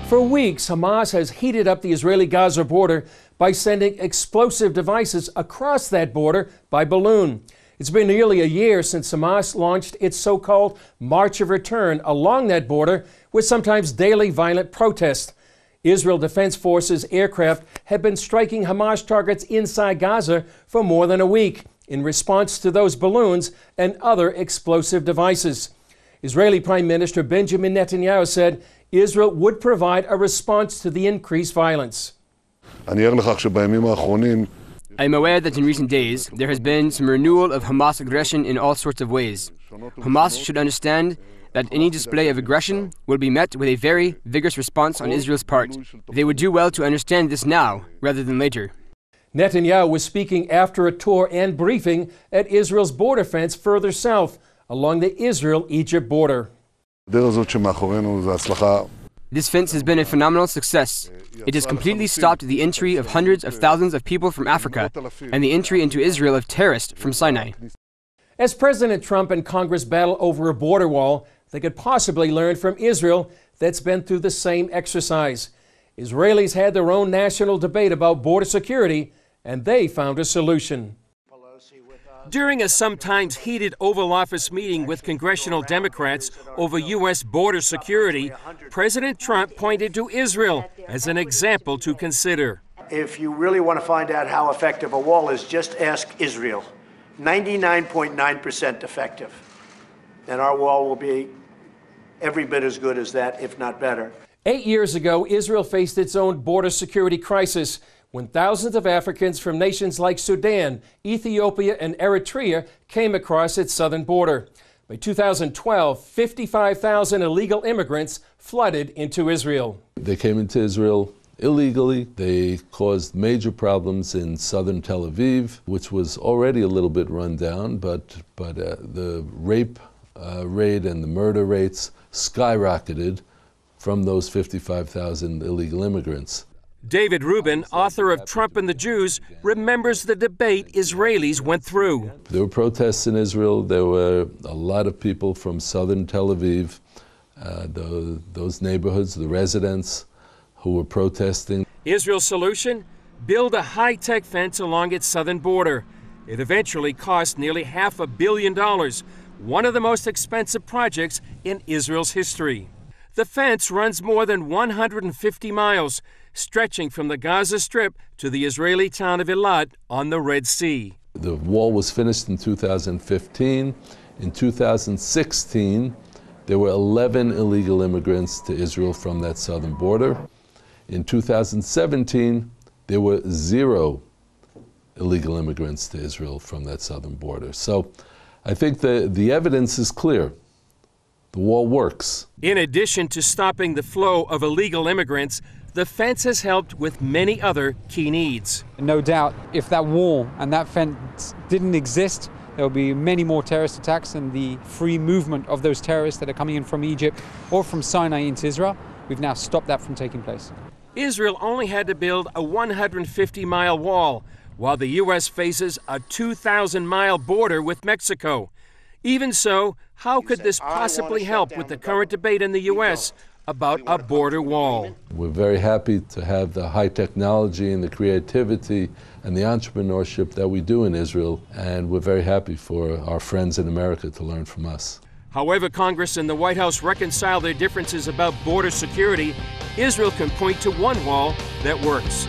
For weeks, Hamas has heated up the Israeli-Gaza border by sending explosive devices across that border by balloon. It's been nearly a year since Hamas launched its so-called March of Return along that border with sometimes daily violent protests. Israel Defense Forces aircraft have been striking Hamas targets inside Gaza for more than a week in response to those balloons and other explosive devices. Israeli Prime Minister Benjamin Netanyahu said Israel would provide a response to the increased violence. I am aware that in recent days there has been some renewal of Hamas aggression in all sorts of ways. Hamas should understand that any display of aggression will be met with a very vigorous response on Israel's part. They would do well to understand this now rather than later. Netanyahu was speaking after a tour and briefing at Israel's border fence further south along the Israel-Egypt border. This fence has been a phenomenal success. It has completely stopped the entry of hundreds of thousands of people from Africa and the entry into Israel of terrorists from Sinai. As President Trump and Congress battle over a border wall, they could possibly learn from Israel that's been through the same exercise. Israelis had their own national debate about border security, and they found a solution. During a sometimes heated Oval Office meeting with congressional Democrats over U.S. border security, President Trump pointed to Israel as an example to consider. If you really want to find out how effective a wall is, just ask Israel. 99.9% effective. And our wall will be every bit as good as that, if not better. 8 years ago, Israel faced its own border security crisis when thousands of Africans from nations like Sudan, Ethiopia, and Eritrea came across its southern border. By 2012, 55,000 illegal immigrants flooded into Israel. They came into Israel illegally. They caused major problems in southern Tel Aviv, which was already a little bit run down, but the rape rate and the murder rates skyrocketed from those 55,000 illegal immigrants. David Rubin, author of Trump and the Jews, remembers the debate Israelis went through. There were protests in Israel. There were a lot of people from southern Tel Aviv, those neighborhoods, the residents who were protesting. Israel's solution? Build a high-tech fence along its southern border. It eventually cost nearly $500 million, one of the most expensive projects in Israel's history. The fence runs more than 150 miles, stretching from the Gaza Strip to the Israeli town of Eilat on the Red Sea. The wall was finished in 2015. In 2016, there were 11 illegal immigrants to Israel from that southern border. In 2017, there were 0 illegal immigrants to Israel from that southern border. So I think the evidence is clear. The wall works. In addition to stopping the flow of illegal immigrants, the fence has helped with many other key needs. No doubt, if that wall and that fence didn't exist, there will be many more terrorist attacks, and the free movement of those terrorists that are coming in from Egypt or from Sinai into Israel, we've now stopped that from taking place. Israel only had to build a 150-mile wall, while the U.S. faces a 2,000-mile border with Mexico. Even so, how could this possibly help with the current debate in the U.S. about a border wall? We're very happy to have the high technology and the creativity and the entrepreneurship that we do in Israel, and we're very happy for our friends in America to learn from us. However Congress and the White House reconcile their differences about border security, Israel can point to one wall that works.